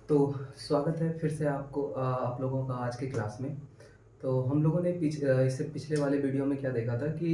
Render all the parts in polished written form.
तो स्वागत है फिर से आपको आप लोगों का आज की क्लास में। तो हम लोगों ने इससे पिछले वाले वीडियो में क्या देखा था कि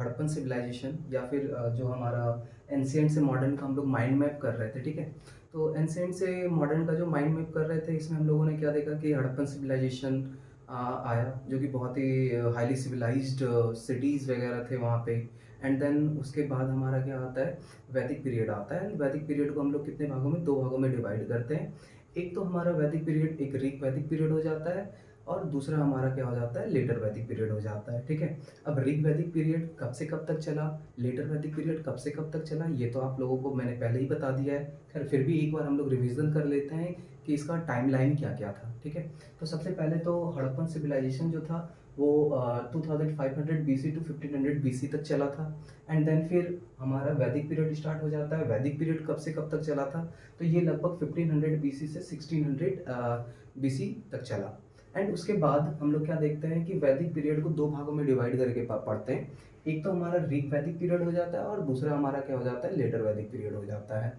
हड़प्पन सिविलाइजेशन या फिर जो हमारा एंशिएंट से मॉडर्न का हम लोग माइंड मैप कर रहे थे, ठीक है। तो एंशिएंट से मॉडर्न का जो माइंड मैप कर रहे थे, इसमें हम लोगों ने क्या देखा कि हड़प्पन सिविलाइजेशन आया, जो कि बहुत ही हाईली सिविलाइज्ड सिटीज़ वगैरह थे वहाँ पे। एंड देन उसके बाद हमारा क्या आता है, वैदिक पीरियड आता है। वैदिक पीरियड को हम लोग कितने भागों में, 2 भागों में डिवाइड करते हैं। एक तो हमारा वैदिक पीरियड एक ऋग वैदिक पीरियड हो जाता है, और दूसरा हमारा क्या हो जाता है, लेटर वैदिक पीरियड हो जाता है, ठीक है। अब ऋग वैदिक पीरियड कब से कब तक चला, लेटर वैदिक पीरियड कब से कब तक चला, ये तो आप लोगों को मैंने पहले ही बता दिया है। खैर फिर भी एक बार हम लोग रिवीजन कर लेते हैं कि इसका टाइमलाइन क्या क्या था, ठीक है। तो सबसे पहले तो हड़प्पन सिविलाइजेशन जो था वो 2500 बीसी टू 1500 बीसी तक चला था। एंड देन फिर हमारा वैदिक पीरियड स्टार्ट हो जाता है। वैदिक पीरियड कब से कब तक चला था, तो ये लगभग 1500 बीसी से 1600 बीसी तक चला। एंड उसके बाद हम लोग क्या देखते हैं कि वैदिक पीरियड को 2 भागों में डिवाइड करके पढ़ते हैं। एक तो हमारा ऋग वैदिक पीरियड हो जाता है, और दूसरा हमारा क्या हो जाता है, लेटर वैदिक पीरियड हो जाता है।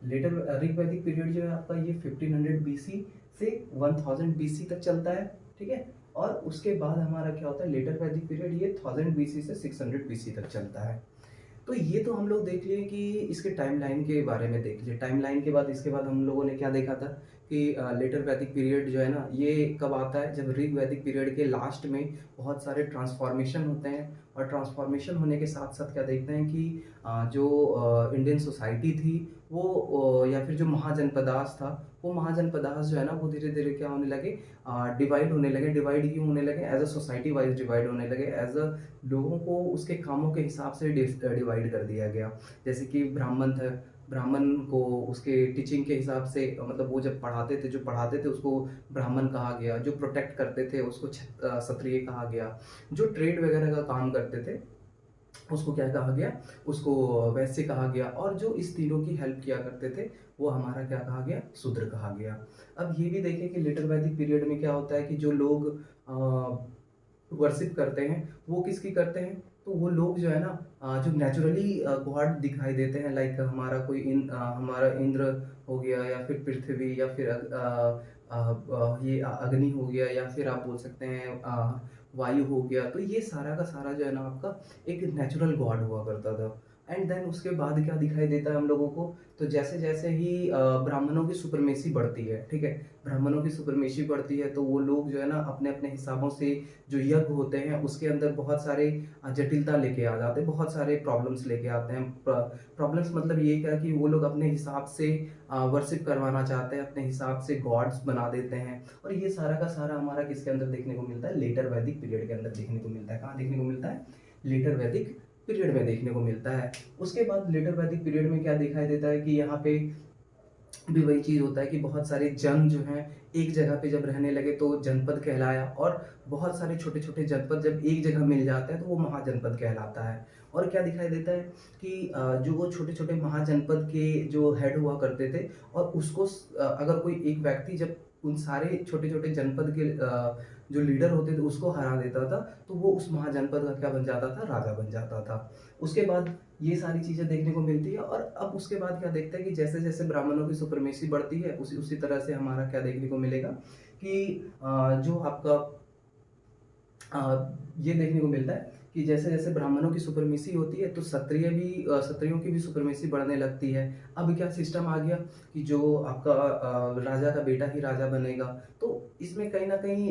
लेटर ऋग वैदिक पीरियड जो है आपका, ये 1500 बीसी से 1000 बीसी तक चलता है, ठीक है। और उसके बाद हमारा क्या होता है, लेटर वैदिक पीरियड, ये 1000 बीसी से 600 बीसी तक चलता है। तो ये तो हम लोग देख लिए कि इसके टाइमलाइन के बारे में देख लिए। टाइमलाइन के बाद इसके बाद हम लोगों ने क्या देखा था कि लेटर वैदिक पीरियड जो है ना, ये कब आता है, जब ऋग वैदिक पीरियड के लास्ट में बहुत सारे ट्रांसफॉर्मेशन होते हैं। और ट्रांसफॉर्मेशन होने के साथ साथ क्या देखते हैं कि जो इंडियन सोसाइटी थी वो या फिर जो महाजनपदास था, वो महाजनपदास जो है ना, वो धीरे धीरे क्या होने लगे, डिवाइड होने लगे। डिवाइड क्यों होने लगे, as a society wise divide होने लगे, एज अ लोगों को उसके कामों के हिसाब से डिवाइड कर दिया गया। जैसे कि ब्राह्मण थे, ब्राह्मण को उसके टीचिंग के हिसाब से, मतलब वो जब पढ़ाते थे, जो पढ़ाते थे उसको ब्राह्मण कहा गया। जो प्रोटेक्ट करते थे उसको क्षत्रिय कहा गया। जो ट्रेड वगैरह का काम करते थे उसको क्या कहा गया, उसको वैश्य कहा गया। और जो इस तीनों की हेल्प किया करते थे वो हमारा क्या कहा गया, शूद्र कहा गया। अब ये भी देखें कि लेटर वैदिक पीरियड में क्या होता है कि जो लोग वर्शिप करते हैं वो किसकी करते हैं, तो वो लोग जो है ना, जो नेचुरली गॉड दिखाई देते हैं, लाइक हमारा कोई हमारा इंद्र हो गया, या फिर पृथ्वी, या फिर ये अग्नि हो गया, या फिर आप बोल सकते हैं वायु हो गया। तो ये सारा का सारा जो है ना आपका एक नेचुरल गॉड हुआ करता था। एंड देन उसके बाद क्या दिखाई देता है हम लोगों को, तो जैसे जैसे ही ब्राह्मणों की सुप्रमेसी बढ़ती है, ठीक है, ब्राह्मणों की सुप्रमेसी बढ़ती है, तो वो लोग जो है ना अपने अपने हिसाबों से जो यज्ञ होते हैं उसके अंदर बहुत सारे जटिलता लेके आ जाते हैं, बहुत सारे प्रॉब्लम्स लेके आते हैं। प्रॉब्लम्स मतलब ये क्या कि वो लोग अपने हिसाब से वर्शिप करवाना चाहते हैं, अपने हिसाब से गॉड्स बना देते हैं। और ये सारा का सारा हमारा किसके अंदर देखने को मिलता है, लेटर वैदिक पीरियड के अंदर देखने को मिलता है। कहाँ देखने को मिलता है, लेटर वैदिक पीरियड में देखने को मिलता है। उसके बाद लेटर वैदिक पीरियड में क्या दिखाई देता है कि यहाँ पे भी वही चीज़ होता है कि बहुत सारे जन जो हैं एक जगह पे जब रहने लगे तो जनपद कहलाया। और बहुत सारे छोटे-छोटे जनपद जब एक जगह मिल जाते हैं तो वो महाजनपद कहलाता है। और क्या दिखाई देता है कि जो वो छोटे-छोटे महाजनपद के जो हेड हुआ करते थे, और उसको अगर कोई एक व्यक्ति जब उन सारे छोटे-छोटे जनपद के जो लीडर होते थे उसको हरा देता था, तो वो उस महाजनपद का क्या बन जाता था, राजा बन जाता था। उसके बाद ये सारी चीज़ें देखने को मिलती है। और अब उसके बाद क्या देखते हैं कि जैसे-जैसे ब्राह्मणों की सुप्रमेसी बढ़ती है, उसी उसी तरह से हमारा क्या देखने को मिलेगा कि जो आपका ये देखने को मिलता है कि जैसे-जैसे ब्राह्मणों की सुप्रमेसी होती है, तो क्षत्रियों की भी सुप्रमेसी बढ़ने लगती है। अब क्या सिस्टम आ गया कि जो आपका राजा का बेटा ही राजा बनेगा। तो इसमें कहीं न कहीं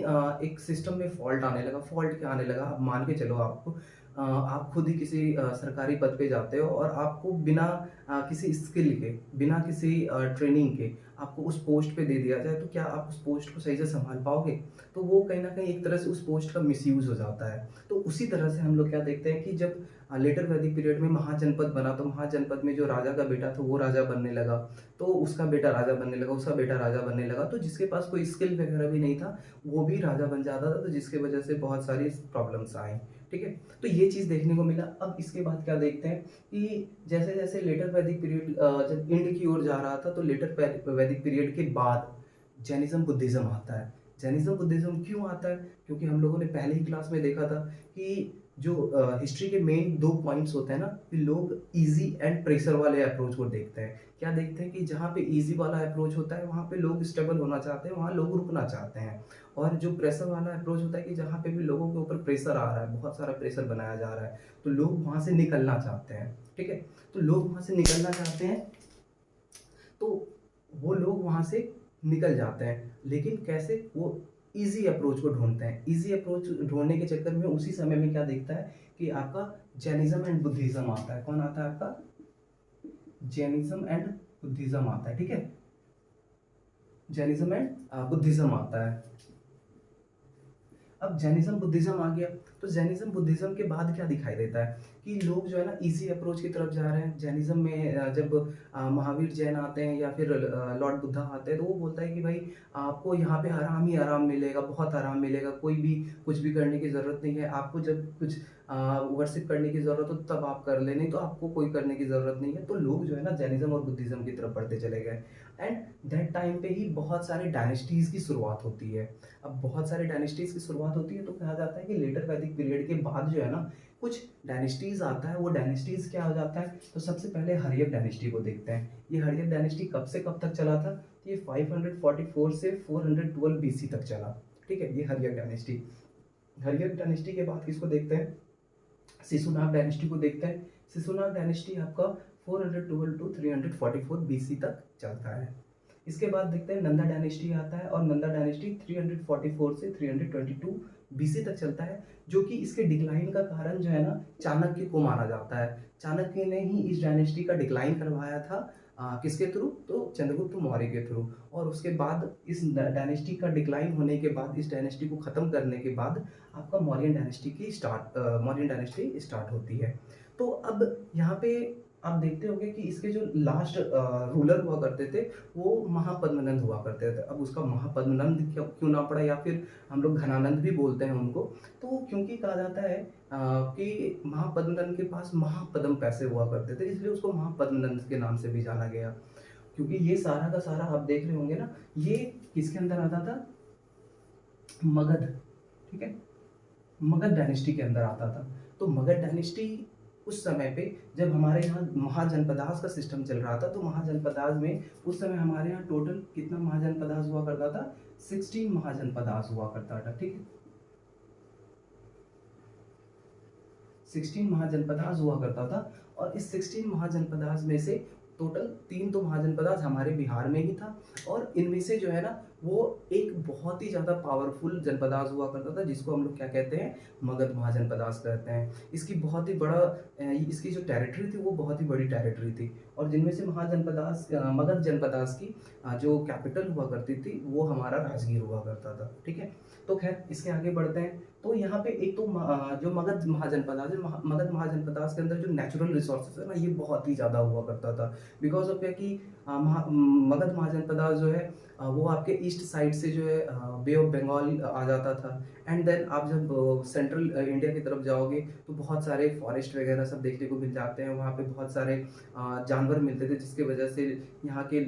एक सिस्टम में फ़ॉल्ट आने लगा। फ़ॉल्ट क्या आने लगा, अब मान के चलो आप खुद ही किसी सरकारी पद पे जाते हो, और आपको बिना किसी स्किल के, बिना किसी ट्रेनिंग के आपको उस पोस्ट पे दे दिया जाए, तो क्या आप उस पोस्ट को सही से सँभाल पाओगे? तो वो कहीं न कहीं एक तरह से उस पोस्ट का मिसयूज़ हो जाता है। तो उसी तरह से हम लोग क्या देखते हैं कि जब लेटर वैदिक पीरियड में महाजनपद बना, तो महाजनपद में जो राजा का बेटा था वो राजा बनने लगा, तो उसका बेटा राजा बनने लगा, उसका बेटा राजा बनने लगा। तो जिसके पास कोई स्किल वगैरह भी नहीं था, वो भी राजा बन जाता था, तो जिसकी वजह से बहुत सारी प्रॉब्लम्स आई, ठीक है? तो ये चीज़ देखने को मिला। अब इसके बाद क्या देखते हैं कि जैसे-जैसे लेटर वैदिक पीरियड जब एंड की ओर जा रहा था, तो लेटर वैदिक पीरियड के बाद जैनिज़्म, बुद्धिज़्म आता है। जैनिज़्म, बुद्धिज़्म क्यों आता है? क्योंकि हम लोगों ने पहले ही क्लास में देखा था कि जो हिस्ट्री के मेन 2 पॉइंट्स होते हैं ना, कि लोग ईज़ी एंड प्रेशर वाले अप्रोच को देखते हैं। क्या देखते हैं कि जहाँ पे ईज़ी वाला अप्रोच होता है, वहाँ पे लोग स्टेबल होना चाहते हैं, वहाँ लोग रुकना चाहते हैं। और जो प्रेशर वाला अप्रोच होता है कि जहाँ पे भी लोगों के ऊपर प्रेशर आ रहा है, बहुत सारा प्रेशर बनाया जा रहा है, तो लोग वहाँ से निकलना चाहते हैं, ठीक है? तो लोग वहाँ से निकलना चाहते हैं, तो वो लोग वहाँ से निकल जाते हैं। लेकिन कैसे? वो ईज़ी अप्रोच को ढूँढते हैं। ईज़ी अप्रोच ढूँढने के चक्कर में उसी समय में क्या दिखता है कि आपका जैनिज़्म एंड बुद्धिज़्म आता है। कौन आता है आपका? जैनिज़्म एंड बुद्धिज़्म आता है, ठीक है? जैनिज़्म एंड बुद्धिज़्म आता है। अब जैनिज़्म बुद्धिज़्म आ गया, तो जैनिज़्म बुद्धिज़्म के बाद क्या दिखाई देता है कि लोग जो है ना ईज़ी अप्रोच की तरफ जा रहे हैं। जैनिज़्म में जब महावीर जैन आते हैं या फिर लॉर्ड बुद्धा आते हैं, तो वो बोलता है कि भाई आपको यहाँ पे आराम ही आराम मिलेगा, बहुत आराम मिलेगा, कोई भी कुछ भी करने की ज़रूरत नहीं है। आपको जब कुछ वर्शिप करने की ज़रूरत हो तब आप कर लें, नहीं तो आपको कोई करने की ज़रूरत नहीं है। तो लोग जो है ना जैनिज़्म और बुद्धिज़्म की तरफ बढ़ते चले गए एंड दैट टाइम पे ही बहुत सारे डायनेस्टीज़ की शुरुआत होती है। अब बहुत सारे डायनेस्टीज़ की शुरुआत होती है, तो कहा जाता है कि लेटर वैदिक पीरियड के बाद जो है ना कुछ डायनेस्टीज़ आता है। वो डायनेस्टीज़ क्या हो जाता है, तो सबसे पहले हर्यक डायनेस्टी को देखते हैं। ये हर्यक डायनेस्टी कब से कब तक चला था? तो ये 544 से 412 बीसी तक चला, ठीक है? ये हर्यक डायनेस्टी। हर्यक डायनेस्टी के बाद किसको देखते हैं? शिशुनाग डायनेस्टी को देखते हैं। शिशुनाग डायनेस्टी आपका 412 टू 344 बीसी तक चलता है। इसके बाद देखते हैं नंदा डायनेस्टी आता है, और नंदा डायनेस्टी 344 से 322 बीसी तक चलता है, जो कि इसके डिक्लाइन का कारण जो है ना चाणक्य को माना जाता है। चाणक्य ने ही इस डायनेस्टी का डिक्लाइन करवाया था, किसके थ्रू? तो चंद्रगुप्त मौर्य के थ्रू। और उसके बाद इस डायनेस्टी का डिक्लाइन होने के बाद, इस डायनेस्टी को खत्म करने के बाद आपका मौर्यन डायनेस्टी स्टार्ट होती है। तो अब यहाँ पे आप देखते होंगे कि इसके जो लास्ट रूलर हुआ करते थे, वो महापद्मनंद हुआ करते थे। अब उसका महापद्मनंद क्यों क्यों नाम पड़ा, या फिर हम लोग घनानंद भी बोलते हैं उनको, तो क्योंकि कहा जाता है कि महापद्मनंद के पास महापद्म पैसे हुआ करते थे, इसलिए उसको महापद्मनंद के नाम से भी जाना गया। क्योंकि ये सारा का सारा आप देख रहे होंगे ना, ये किसके अंदर आता था? मगध, ठीक है? मगध डायनेस्टी के अंदर आता था। तो मगध डायनेस्टी उस समय पे जब हमारे यहाँ महाजनपदास का सिस्टम चल रहा था, तो महाजनपदास में उस समय हमारे यहाँ टोटल कितना महाजनपदास हुआ करता था? 16 महाजनपदास हुआ करता था, ठीक है? 16 महाजनपदास हुआ करता था, और इस 16 महाजनपदास में से टोटल 3 तो महाजनपदास हमारे बिहार में ही था, और इनमें से जो है ना वो एक बहुत ही ज़्यादा पावरफुल जनपदास हुआ करता था, जिसको हम लोग क्या कहते हैं? मगध महाजनपदास कहते हैं। इसकी बहुत ही बड़ा इसकी जो टेरिटरी थी वो बहुत ही बड़ी टेरिटरी थी, और जिनमें से मगध जनपदास की जो कैपिटल हुआ करती थी वो हमारा राजगीर हुआ करता था, ठीक है? तो खैर इसके आगे बढ़ते हैं। तो यहाँ पे एक तो जो मगध महाजनपदास है, मगध महाजनपदास के अंदर जो नेचुरल रिसोर्सेज है ना, ये बहुत ही ज़्यादा हुआ करता था। बिकॉज ऑफ क्या कि मगध महाजनपदास जो है वो आपके ईस्ट साइड से जो है बे ऑफ बंगाल आ जाता था। एंड देन आप जब सेंट्रल इंडिया की तरफ जाओगे, तो बहुत सारे फॉरेस्ट वगैरह सब देखने को मिल जाते हैं। वहाँ पे बहुत सारे जानवर मिलते थे, जिसकी वजह से यहाँ के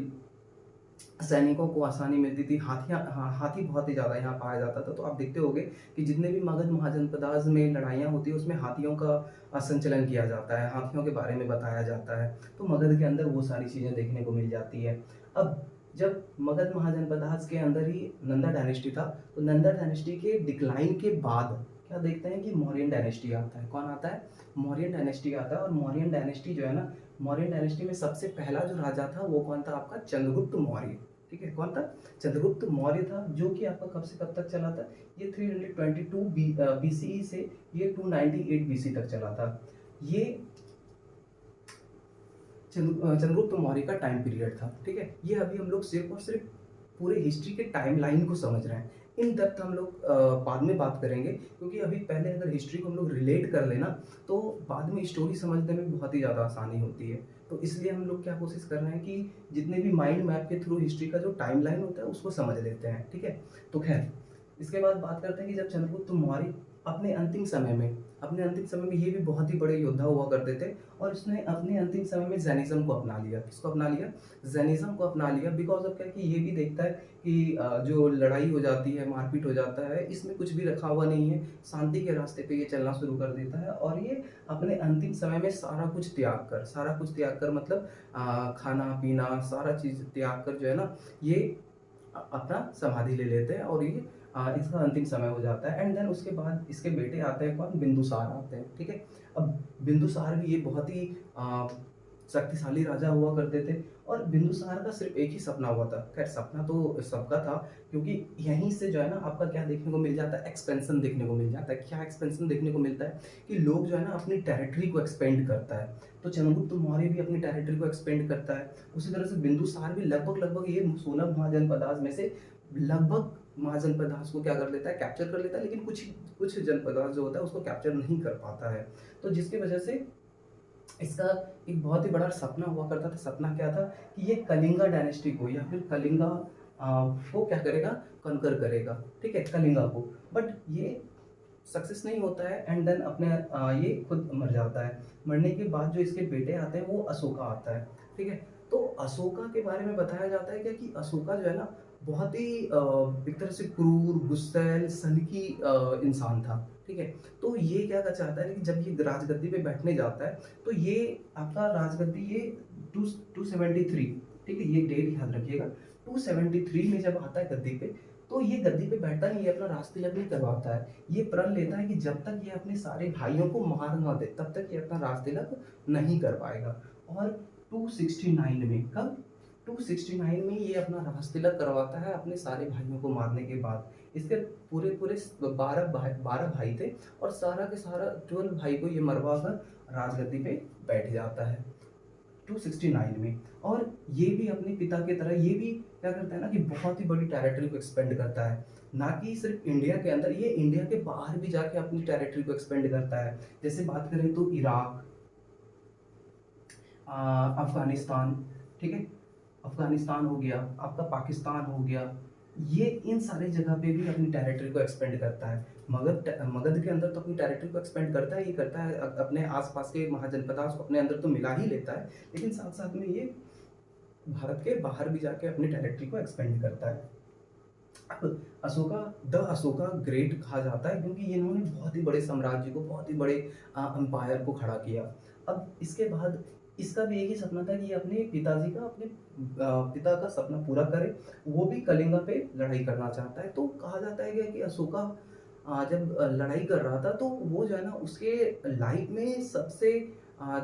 सैनिकों को आसानी मिलती थी। हाथी बहुत ही ज़्यादा यहाँ पाया जाता था। तो आप देखते होंगे कि जितने भी मगध महाजनपदास में लड़ाइयाँ होती हैं, उसमें हाथियों का संचलन किया जाता है, हाथियों के बारे में बताया जाता है। तो मगध के अंदर वो सारी चीज़ें देखने को मिल जाती है। अब जब मगध महाजनपदास के अंदर ही नंदा डायनेस्टी था, तो नंदा डायनेस्टी के डिक्लाइन के बाद क्या देखते हैं कि मौर्यन डायनेस्टी आता है। कौन आता है? मौर्यन डायनेस्टी आता है। और मौर्यन डायनेस्टी जो है ना, मौर्यन डायनेस्टी में सबसे पहला जो राजा था वो कौन था? आपका चंद्रगुप्त मौर्य, ठीक है? कौन था? चंद्रगुप्त मौर्य था, जो कि आपका कब से कब तक चला था? ये 322 बीसीई से ये 298 बीसी तक चला था। ये चंद्रगुप्त मौर्य का टाइम पीरियड था, ठीक है? ये अभी हम लोग सिर्फ और सिर्फ पूरे हिस्ट्री के टाइमलाइन को समझ रहे हैं। इन डेप्थ हम लोग बाद में बात करेंगे, क्योंकि अभी पहले अगर हिस्ट्री को हम लोग रिलेट कर लेना, तो बाद में स्टोरी समझने में बहुत ही ज़्यादा आसानी होती है। तो इसलिए हम लोग क्या कोशिश कर रहे हैं कि जितने भी माइंड मैप के थ्रू हिस्ट्री का जो टाइमलाइन होता है उसको समझ लेते हैं, ठीक है? तो खैर इसके बाद बात करते हैं कि जब चंद्रगुप्त मौर्य अपने अंतिम समय में अपने अंतिम समय में ये भी बहुत ही बड़े योद्धा हुआ करते थे और उसने अपने अंतिम समय में ज़ैनिज़्म को अपना लिया। किसको अपना लिया? ज़ैनिज़्म को अपना लिया बिकॉज़ ऑफ़ क्या कि ये भी देखता है कि जो लड़ाई हो जाती है, मारपीट हो जाता है, इसमें कुछ भी रखा हुआ नहीं है। शांति के रास्ते पे ये चलना शुरू कर देता है और ये अपने अंतिम समय में सारा कुछ त्याग कर मतलब खाना-पीना सारा चीज़ त्याग कर जो है ना, ये अपना समाधि ले लेते हैं और ये इसका अंतिम समय हो जाता है एंड देन उसके बाद इसके बेटे आते हैं कौन? बिंदुसार आते हैं, ठीक है? अब बिंदुसार भी ये बहुत ही शक्तिशाली राजा हुआ करते थे और बिंदुसार का सिर्फ़ एक ही सपना हुआ था। ख़ैर सपना तो सबका था क्योंकि यहीं से जो है ना आपका क्या देखने को मिल जाता है एक्सपेंशन देखने को मिल जाता है। क्या एक्सपेंशन देखने को मिलता है कि लोग जो है ना अपनी टेरिटरी को एक्सपेंड करता है। तो चंद्रगुप्त मौर्य भी अपनी टेरिटरी को एक्सपेंड करता है। उसी तरह से बिंदुसार भी लगभग-लगभग ये 16 महाजनपदास में से लगभग महाजनपदास को क्या कर लेता है कैप्चर कर लेता है लेकिन कुछ जनपदास जो होता है उसको कैप्चर नहीं कर पाता है। तो जिसकी वजह से इसका एक बहुत ही बड़ा सपना हुआ करता था। सपना क्या था कि ये कलिंगा डायनेस्टी को या फिर कलिंगा को क्या करेगा कॉन्कर करेगा, ठीक है? कलिंगा को। बट ये सक्सेस नहीं होता है एंड देन अपने ये खुद मर जाता है। मरने के बाद जो इसके बेटे आते हैं वो अशोका आता है, ठीक है? तो अशोका के बारे में बताया जाता है क्या कि अशोका जो है ना बहुत ही एक तरह से क्रूर, गुस्सैल, सनकी इंसान था, ठीक है? तो ये क्या कर चाहता है कि जब ये राजगद्दी पे बैठने जाता है, तो ये आपका राजगद्दी ये 273 ठीक है? ये डेट याद रखिएगा 273 में जब आता है गद्दी पे, तो ये गद्दी पे बैठता नहीं, ये अपना राजतिलक नहीं करवाता है। ये प्रण लेता है कि जब तक ये अपने सारे भाइयों को मार ना दे, तब तक ये अपना राजतिलक नहीं कर पाएगा। और 269 में कब? 269 में ये अपना राजतिलक करवाता है अपने सारे भाइयों को मारने के बाद। इसके पूरे-पूरे 12 भाई थे और सारा के सारा 12 भाई को ये मरवा कर राजगद्दी पे बैठ जाता है। 269 में और ये भी अपने पिता की तरह ये भी क्या करता है ना कि बहुत ही बड़ी टेरिटरी को एक्सपेंड करता है। ना कि सिर्फ इंडिया के अंदर, ये इंडिया के बाहर भी जाके अपनी टेरिटरी को एक्सपेंड करता है। जैसे बात करें तो इराक, अफ़गानिस्तान, ठीक है? अफ़गानिस्तान हो गया, आपका पाकिस्तान हो गया, ये इन सारी जगह पे भी अपनी टेरिटरी को एक्सपेंड करता है। मगध के अंदर तो अपनी टेरिटरी को एक्सपेंड करता ही करता है, अपने आस-पास के महाजनपदास को अपने अंदर तो मिला ही लेता है, लेकिन साथ-साथ में ये भारत के बाहर भी जाके अपनी टेरिटरी को एक्सपेंड करता है। अब अशोका द अशोका ग्रेट कहा जाता है क्योंकि इन्होंने बहुत ही बड़े साम्राज्य को, बहुत ही बड़े एम्पायर को खड़ा किया। अब इसके बाद इसका भी एक ही सपना था कि ये अपने पिताजी का अपने पिता का सपना पूरा करे, वो भी कलिंगा पे लड़ाई करना चाहता है। तो कहा जाता है कि अशोका जब लड़ाई कर रहा था तो वो जो है ना उसके लाइफ में सबसे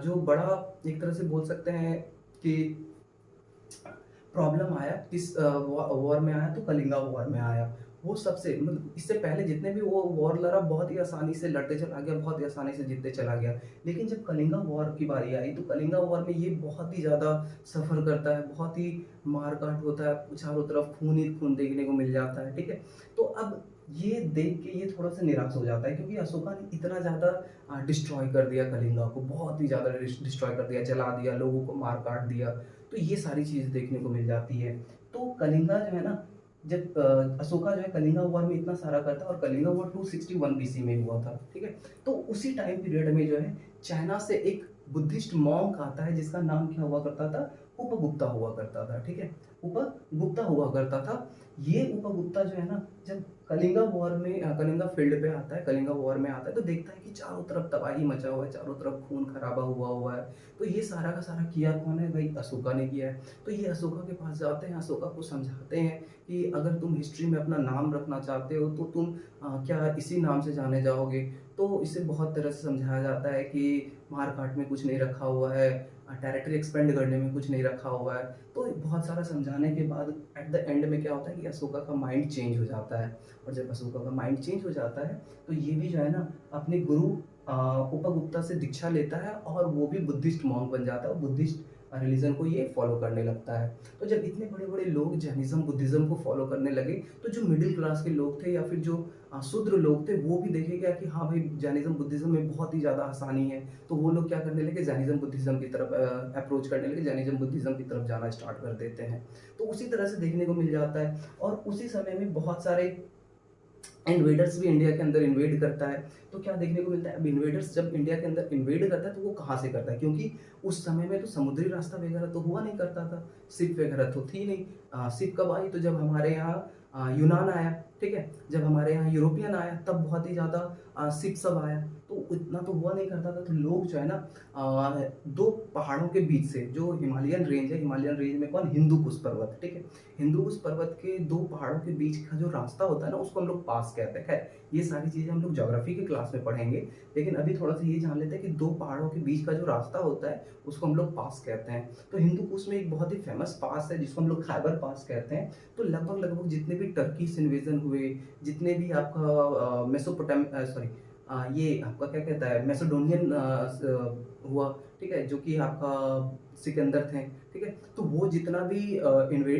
जो बड़ा एक तरह से बोल सकते हैं कि प्रॉब्लम आया किस वॉर में आया तो कलिंगा वॉर में आया। वो सबसे मतलब इससे पहले जितने भी वो वॉर लड़ा बहुत ही आसानी से लड़ते चला गया, बहुत ही आसानी से जीतते चला गया। लेकिन जब कलिंगा वॉर की बारी आई तो कलिंगा वॉर में ये बहुत ही ज़्यादा सफ़र करता है, बहुत ही मार-काट होता है, चारों तरफ खून ही खून देखने को मिल जाता है, ठीक है? तो अब ये देख के ये थोड़ा-सा निराश हो जाता है क्योंकि अशोका ने इतना ज़्यादा डिस्ट्रॉय कर दिया कलिंगा को, बहुत ही ज़्यादा डिस्ट्रॉय कर दिया, जला दिया, लोगों को मार-काट दिया। तो ये सारी चीज़ देखने को मिल जाती है। तो कलिंगा जो है ना, जब अशोका जो है कलिंगा वॉर में इतना सारा करता है और कलिंगा वॉर 261 बीसी में हुआ था, ठीक है? तो उसी टाइम पीरियड में जो है चाइना से एक बुद्धिस्ट मॉन्क आता है जिसका नाम क्या हुआ करता था? उपगुप्ता हुआ करता था, ठीक है? उपगुप्ता हुआ करता था। ये उपगुप्ता जो है ना, जब कलिंगा वॉर में कलिंगा फील्ड पे आता है, कलिंगा वॉर में आता है तो देखता है कि चारों तरफ तबाही मचा हुआ है, चारों तरफ खून-खराबा हुआ हुआ है। तो ये सारा का सारा किया कौन है? भई अशोका ने किया है। तो ये अशोका के पास जाते हैं, अशोका को समझाते हैं कि अगर तुम हिस्ट्री में अपना नाम रखना चाहते हो तो तुम क्या इसी नाम से जाने जाओगे? तो इसे बहुत तरह से समझाया जाता है कि मार-काट में कुछ नहीं रखा हुआ है, टेरिटरी एक्सपेंड करने में कुछ नहीं रखा हुआ है। तो बहुत सारा समझाने के बाद एट द एंड में क्या होता है कि अशोका का माइंड चेंज हो जाता है और जब अशोका का माइंड चेंज हो जाता है तो ये भी जो है ना अपने गुरु उपगुप्ता से दीक्षा लेता है और वो भी बुद्धिस्ट मॉन्क बन जाता है और बुद्धिस्ट रिलीजन को ये फॉलो करने लगता है। तो जब इतने बड़े-बड़े लोग जैनिज़्म, बुद्धिज़्म को फॉलो करने लगे तो जो मिडिल क्लास के लोग थे या फिर जो शूद्र लोग थे वो भी देखे क्या कि हाँ भाई जैनिज़्म, बुद्धिज़्म में बहुत ही ज़्यादा आसानी है। तो वो लोग क्या करने लगे जैनिज़्म, बुद्धिज़्म की तरफ अप्रोच करने लगे, जैनिज़्म, बुद्धिज़्म की तरफ जाना स्टार्ट कर देते हैं। तो उसी तरह से देखने को मिल जाता है और उसी समय में बहुत सारे इन्वेडर्स भी इंडिया के अंदर इन्वेड करता है। तो क्या देखने को मिलता है, अब इन्वेडर्स जब इंडिया के अंदर इन्वेड करता है तो वो कहाँ से करता है? क्योंकि उस समय में तो समुद्री रास्ता वगैरह तो हुआ नहीं करता था, शिप वगैरह तो थी नहीं। शिप कब आई? तो जब हमारे यहाँ यूनान आया, ठीक है? जब हमारे यहाँ यूरोपियन आया तब बहुत ही ज़्यादा शिप सब आया। तो इतना तो हुआ नहीं करता था, तो लोग जो है ना 2 पहाड़ों के बीच से, जो हिमालयन रेंज है, हिमालयन रेंज में कौन? हिंदू कुश पर्वत, ठीक है? हिंदू कुश पर्वत के 2 पहाड़ों के बीच का जो रास्ता होता है ना, उसको हम लोग पास कहते हैं। खैर, ये सारी चीज़ें हम लोग ज्योग्राफी की क्लास में पढ़ेंगे, लेकिन अभी थोड़ा-सा ये जान लेते हैं कि 2 पहाड़ों के बीच का जो रास्ता होता है, उसको हम लोग पास कहते हैं। तो हिंदू कुश में एक बहुत ही फेमस पास है, जिसको हम लोग खैबर पास कहते हैं। तो लगभग-लगभग जितने भी टर्किश इन्वेजन हुए, जितने भी आपका सॉरी ये आपका क्या कहता है, मैसेडोनियन हुआ, ठीक है? जो कि आपका सिकंदर थे, ठीक है? तो वो जितना भी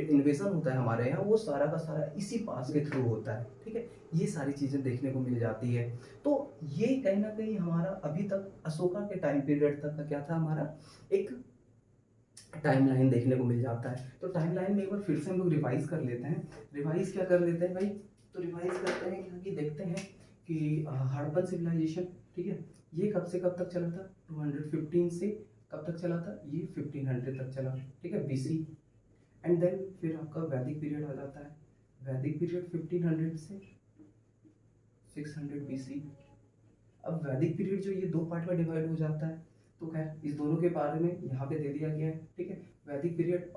इन्वेज़न होता है हमारे यहाँ, वो सारा का सारा इसी पास के थ्रू होता है, ठीक है? ये सारी चीज़ें देखने को मिल जाती है। तो ये कहीं न कहीं हमारा अभी तक अशोका के टाइम पीरियड तक का क्या था, हमारा एक टाइमलाइन देखने को मिल जाता है। तो टाइमलाइन में एक बार फिर से हम लोग रिवाइज़ कर लेते हैं। रिवाइज़ क्या कर लेते हैं भाई? तो रिवाइज़ करते हैं क्योंकि देखते हैं कि हड़प्पन सिविलाइज़ेशन, ठीक है? ये कब से कब तक चला था? 215 से कब तक चला था? ये 1500 तक चला, ठीक है? बीसी। एंड देन फिर आपका वैदिक पीरियड आ जाता है। वैदिक पीरियड 1500 से 600 बीसी। अब वैदिक पीरियड जो ये 2 पार्ट में डिवाइड हो जाता है, तो खैर इस दोनों के बारे में यहाँ पे दे दिया गया है, ठीक है? वैदिक पीरियड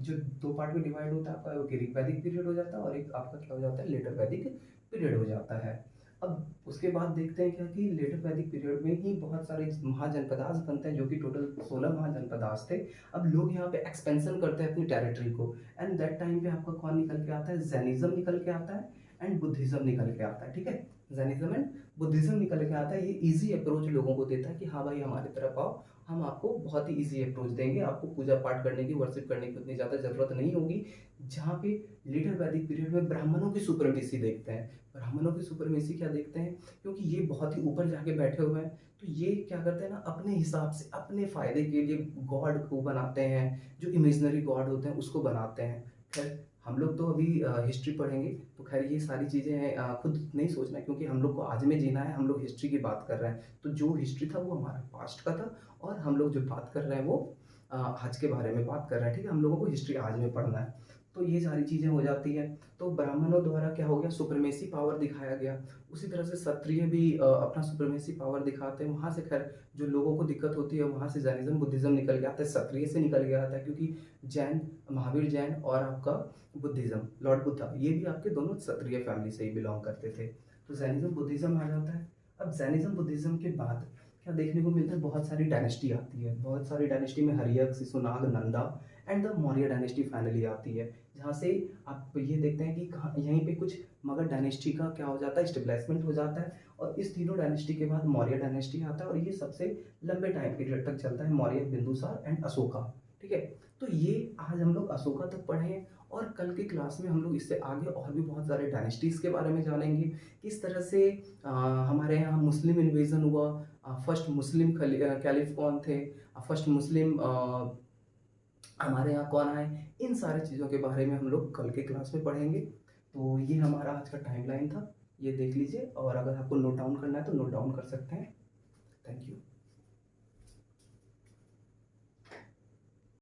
जो 2 पार्ट में डिवाइड होता है, आपका वो ग्रीक वैदिक पीरियड हो जाता है और एक आपका क्या हो जाता है, लेटर वैदिक पीरियड हो जाता है। अब उसके बाद देखते हैं क्या कि लेटर वैदिक पीरियड में ही बहुत सारे महाजनपदास बनते हैं, जो कि टोटल 16 महाजनपदास थे। अब लोग यहाँ पे एक्सपेंशन करते हैं अपनी टेरिटरी को, एंड दैट टाइम पे आपका कौन निकल के आता है? जैनिज्म निकल के आता है एंड बुद्धिज्म निकल के आता है, ठीक है? जैनिज्म एंड बुद्धिज्म निकल के आता है। ये ईज़ी अप्रोच लोगों को देता है कि हाँ भाई, हमारी तरफ आओ, हम आपको बहुत ही ईज़ी अप्रोच देंगे, आपको पूजा पाठ करने की, वर्शिप करने की उतनी ज़्यादा ज़रूरत नहीं होगी। जहाँ पे लेटर वैदिक पीरियड में ब्राह्मणों की सुप्रीमेसी देखते हैं। ब्राह्मणों की सुप्रीमेसी क्या देखते हैं? क्योंकि ये बहुत ही ऊपर जाके बैठे हुए हैं, तो ये क्या करते हैं ना, अपने हिसाब से, अपने फ़ायदे के लिए गॉड को बनाते हैं, जो इमेजिनरी गॉड होते हैं उसको बनाते हैं। खैर, हम लोग तो अभी हिस्ट्री पढ़ेंगे, तो खैर ये सारी चीज़ें खुद नहीं सोचना है, क्योंकि हम लोग को आज में जीना है, हम लोग हिस्ट्री की बात कर रहे हैं। तो जो हिस्ट्री था वो हमारा पास्ट का था, और हम लोग जो बात कर रहे हैं वो आज के बारे में बात कर रहे हैं, ठीक है? हम लोगों को हिस्ट्री आज में पढ़ना है। तो ये सारी चीज़ें हो जाती हैं। तो ब्राह्मणों द्वारा क्या हो गया, सुप्रीमेसी पावर दिखाया गया। उसी तरह से क्षत्रिय भी अपना सुप्रीमेसी पावर दिखाते हैं। वहाँ से खैर जो लोगों को दिक्कत होती है, वहाँ से जैनिज़्म, बुद्धिज़्म निकल के आता है, क्षत्रिय से निकल के आता है, क्योंकि जैन, महावीर जैन और आपका बुद्धिज़्म, लॉर्ड बुद्धा, ये भी आपके दोनों क्षत्रिय फैमिली से ही बिलॉन्ग करते थे। तो जैनिज़्म, बुद्धिज़्म आ जाता है। अब जैनिज़्म, बुद्धिज़्म के बाद क्या देखने को मिलता है? बहुत सारी डायनेस्टी आती है। बहुत सारी डायनेस्टी में Haryanka, Shishunaga, Nanda and the Maurya dynasty finally आती है। जहाँ से आप ये देखते हैं कि कहाँ यहीं पे कुछ मगध डायनेस्टी का क्या हो जाता है, स्टेबलाइजमेंट हो जाता है, और इस तीनों डायनेस्टी के बाद मौर्य डायनेस्टी आता है, और ये सबसे लंबे टाइम पीरियड तक चलता है, मौर्य, बिंदुसार एंड अशोका, ठीक है? तो ये आज हम लोग अशोका तक पढ़े हैं, और कल की क्लास में हम लोग इससे आगे और भी बहुत सारे डायनेस्टीज़ के बारे में जानेंगे। किस तरह से हमारे यहाँ मुस्लिम इन्वेजन हुआ, फर्स्ट मुस्लिम कैलिफ कौन थे, फर्स्ट मुस्लिम हमारे यहाँ कौन आए, इन सारी चीज़ों के बारे में हम लोग कल के क्लास में पढ़ेंगे। तो ये हमारा आज का टाइमलाइन था, ये देख लीजिए, और अगर आपको नोट डाउन करना है तो नोट डाउन कर सकते हैं। Thank you.